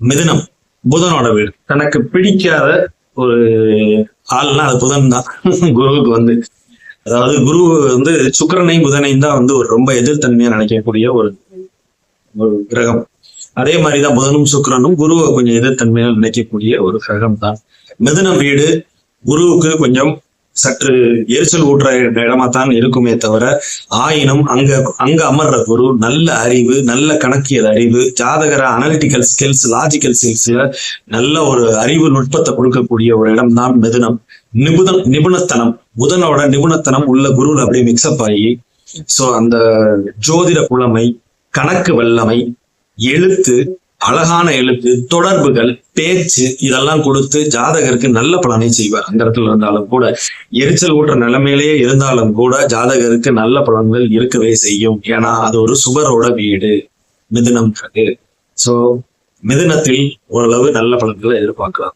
மிதுனம் புதனோட வீடு. தனக்கு பிடிக்காத ஒரு ஆள்னா அது புதன் தான். குருவுக்கு அதாவது குரு சுக்கிரனையும் புதனையும் தான் ஒரு ரொம்ப எதிர்த்தன்மையா நினைக்கக்கூடிய ஒரு கிரகம். அதே மாதிரிதான் புதனும் சுக்கிரனும் குருவை கொஞ்சம் எதிர்த்தன்மையா நினைக்கக்கூடிய ஒரு கிரகம் தான். மிதுனம் வீடு குருவுக்கு கொஞ்சம் சற்று எரிச்சல் ஊட்டுற இடமா தான் இருக்குமே தவிர, ஆயினும் அங்க அமர்ற குரு நல்ல அறிவு, நல்ல கணக்கியல் அறிவு, ஜாதகர அனலிட்டிக்கல் ஸ்கில்ஸ், லாஜிக்கல் ஸ்கில்ஸ்ல நல்ல ஒரு அறிவு நுட்பத்தை கொடுக்கக்கூடிய ஒரு இடம் தான் மிதுனம். நிபுணத்தனம், புதனோட நிபுணத்தனம் உள்ள குருல அப்படியே மிக்சப் ஆகி, சோ அந்த ஜோதிட புலமை, கணக்கு வல்லமை, எழுத்து, அழகான எழுத்து, தொடர்புகள், பேச்சு இதெல்லாம் கொடுத்து ஜாதகருக்கு நல்ல பலனை செய்வார். அந்த இடத்துல இருந்தாலும் கூட, எரிச்சல் ஊற்ற நிலைமையிலேயே இருந்தாலும் கூட ஜாதகருக்கு நல்ல பலன்கள் இருக்கவே செய்யும். ஏன்னா அது ஒரு சுபரோட வீடு மிதுனம். சோ மிதுனத்தில் ஓரளவு நல்ல பலன்களை எதிர்பார்க்கலாம்.